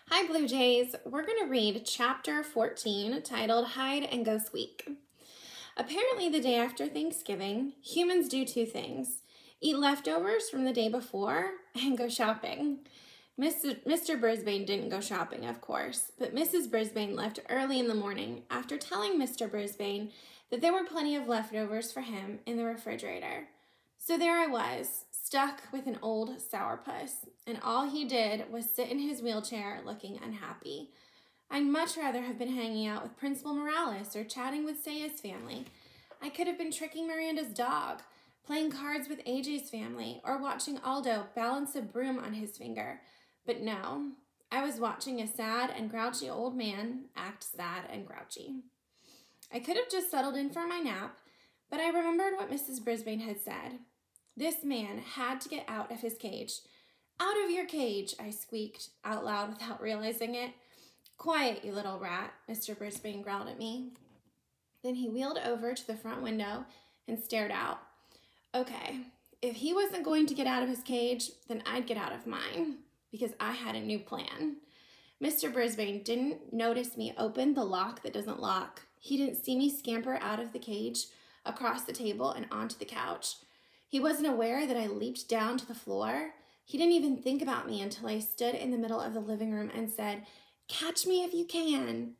Hi, Blue Jays. We're going to read chapter 14 titled Hide-and-Go-Squeak. Apparently, the day after Thanksgiving, humans do two things: eat leftovers from the day before and go shopping. Mr. Brisbane didn't go shopping, of course, but Mrs. Brisbane left early in the morning after telling Mr. Brisbane that there were plenty of leftovers for him in the refrigerator. So there I was, stuck with an old sourpuss, and all he did was sit in his wheelchair looking unhappy. I'd much rather have been hanging out with Principal Morales or chatting with Saya's family. I could have been tricking Miranda's dog, playing cards with AJ's family, or watching Aldo balance a broom on his finger. But no, I was watching a sad and grouchy old man act sad and grouchy. I could have just settled in for my nap, but I remembered what Mrs. Brisbane had said. This man had to get out of his cage. "Out of your cage," I squeaked out loud without realizing it. "Quiet, you little rat," Mr. Brisbane growled at me. Then he wheeled over to the front window and stared out. Okay, if he wasn't going to get out of his cage, then I'd get out of mine, because I had a new plan. Mr. Brisbane didn't notice me open the lock that doesn't lock. He didn't see me scamper out of the cage, across the table, and onto the couch. He wasn't aware that I leaped down to the floor. He didn't even think about me until I stood in the middle of the living room and said, "Catch me if you can."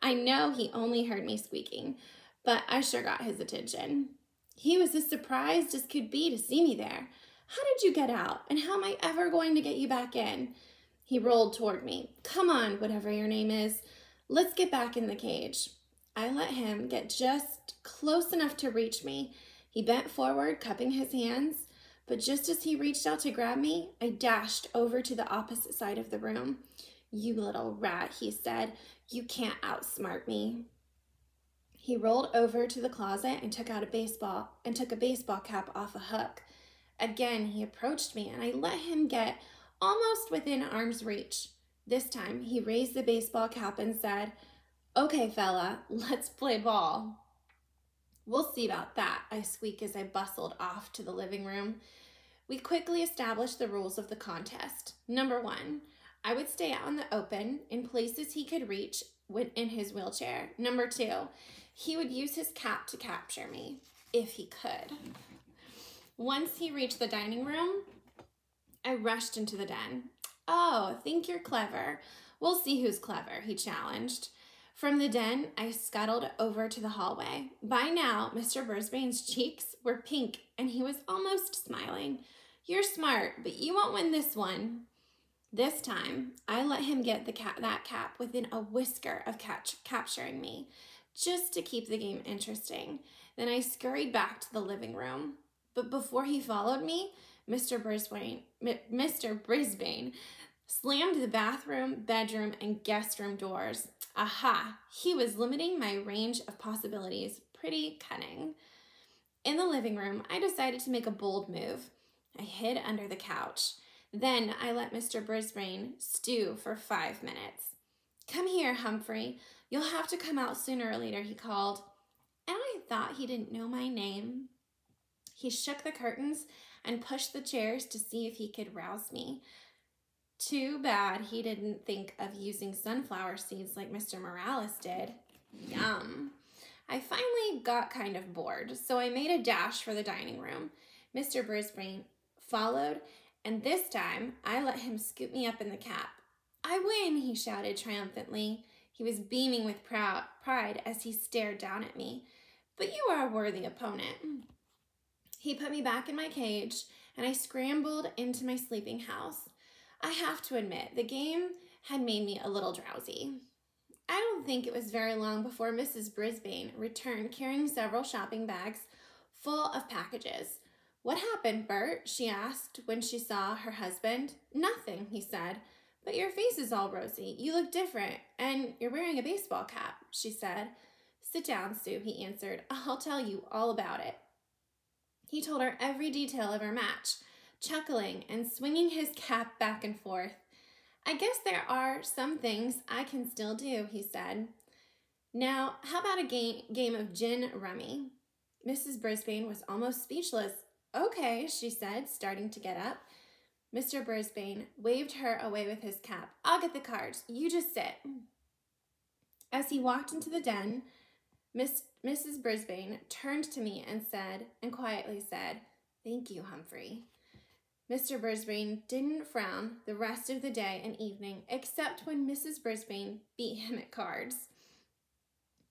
I know he only heard me squeaking, but I sure got his attention. He was as surprised as could be to see me there. "How did you get out, and how am I ever going to get you back in?" He rolled toward me. "Come on, whatever your name is. Let's get back in the cage." I let him get just close enough to reach me. He bent forward, cupping his hands, but just as he reached out to grab me, I dashed over to the opposite side of the room. "You little rat," he said. "You can't outsmart me." He rolled over to the closet and took a baseball cap off a hook. Again, he approached me, and I let him get almost within arm's reach. This time, he raised the baseball cap and said, "Okay, fella, let's play ball." "We'll see about that," I squeaked as I bustled off to the living room. We quickly established the rules of the contest. Number 1, I would stay out in the open in places he could reach in his wheelchair. Number 2, he would use his cap to capture me, if he could. Once he reached the dining room, I rushed into the den. "Oh, think you're clever. We'll see who's clever," he challenged. From the den, I scuttled over to the hallway. By now, Mr. Brisbane's cheeks were pink, and he was almost smiling. "You're smart, but you won't win this one." This time, I let him get that cap within a whisker of capturing me, just to keep the game interesting. Then I scurried back to the living room. But before he followed me, Mr. Brisbane slammed the bathroom, bedroom, and guest room doors. Aha! He was limiting my range of possibilities. Pretty cunning. In the living room, I decided to make a bold move. I hid under the couch. Then I let Mr. Brisbane stew for 5 minutes. "Come here, Humphrey. You'll have to come out sooner or later," he called. And I thought he didn't know my name. He shook the curtains and pushed the chairs to see if he could rouse me. Too bad he didn't think of using sunflower seeds like Mr. Morales did. Yum. I finally got kind of bored, so I made a dash for the dining room. Mr. Brisbane followed, and this time I let him scoop me up in the cap. "I win," he shouted triumphantly. He was beaming with pride as he stared down at me. "But you are a worthy opponent." He put me back in my cage, and I scrambled into my sleeping house. I have to admit, the game had made me a little drowsy. I don't think it was very long before Mrs. Brisbane returned carrying several shopping bags full of packages. "What happened, Bert?" she asked when she saw her husband. "Nothing," he said. "But your face is all rosy. You look different, and you're wearing a baseball cap," she said. "Sit down, Sue," he answered. "I'll tell you all about it." He told her every detail of our match, chuckling and swinging his cap back and forth. "I guess there are some things I can still do," he said. "Now, how about a game of gin rummy?" Mrs. Brisbane was almost speechless. "Okay," she said, starting to get up. Mr. Brisbane waved her away with his cap. I'll get the cards. You just sit. As he walked into the den, Mrs. Brisbane turned to me and quietly said, "Thank you, Humphrey." Mr. Brisbane didn't frown the rest of the day and evening, except when Mrs. Brisbane beat him at cards.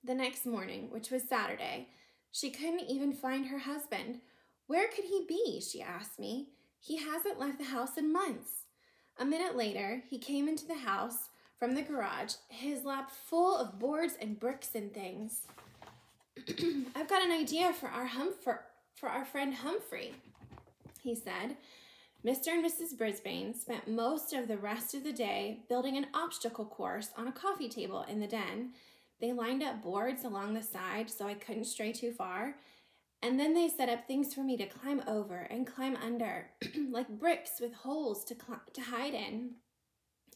The next morning, which was Saturday, she couldn't even find her husband. Where could he be? She asked me. He hasn't left the house in months. A minute later, he came into the house from the garage, his lap full of boards and bricks and things. I've got an idea for our friend Humphrey, he said. Mr. and Mrs. Brisbane spent most of the rest of the day building an obstacle course on a coffee table in the den. They lined up boards along the side so I couldn't stray too far, and then they set up things for me to climb over and climb under, like bricks with holes to hide in,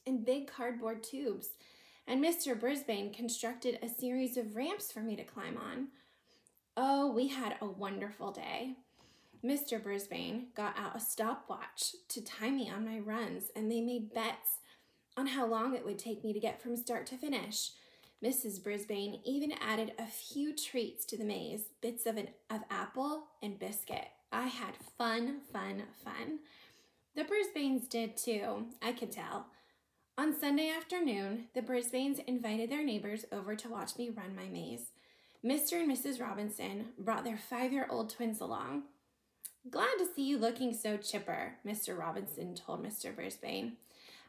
and big cardboard tubes. And Mr. Brisbane constructed a series of ramps for me to climb on. Oh, we had a wonderful day. Mr. Brisbane got out a stopwatch to time me on my runs, and they made bets on how long it would take me to get from start to finish. Mrs. Brisbane even added a few treats to the maze, bits of apple and biscuit. I had fun. The Brisbanes did too, I could tell. On Sunday afternoon, the Brisbanes invited their neighbors over to watch me run my maze. Mr. and Mrs. Robinson brought their 5-year-old twins along. "Glad to see you looking so chipper," Mr. Robinson told Mr. Brisbane.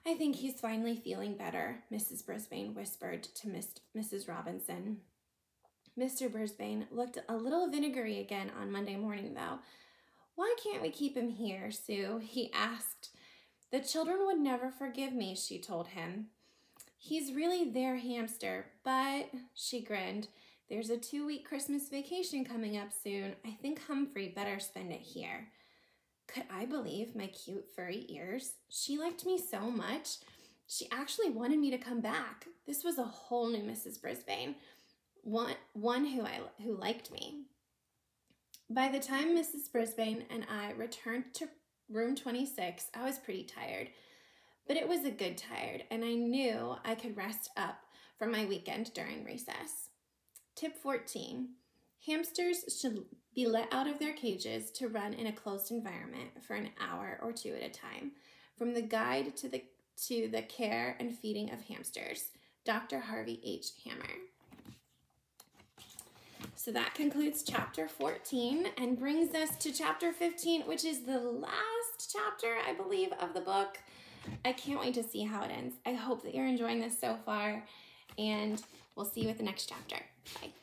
"I think he's finally feeling better," Mrs. Brisbane whispered to Mrs. Robinson. Mr. Brisbane looked a little vinegary again on Monday morning, though. "Why can't we keep him here, Sue?" he asked. "The children would never forgive me," she told him. "He's really their hamster, but," she grinned, "there's a 2-week Christmas vacation coming up soon. I think Humphrey better spend it here." Could I believe my cute furry ears? She liked me so much. She actually wanted me to come back. This was a whole new Mrs. Brisbane, one who liked me. By the time Mrs. Brisbane and I returned to room 26, I was pretty tired, but it was a good tired, and I knew I could rest up from my weekend during recess. Tip 14. Hamsters should be let out of their cages to run in a closed environment for an hour or 2 at a time. From the Guide to the Care and Feeding of Hamsters, Dr. Harvey H. Hammer. So that concludes chapter 14 and brings us to chapter 15, which is the last chapter, I believe, of the book. I can't wait to see how it ends. I hope that you're enjoying this so far, and we'll see you at the next chapter. Bye.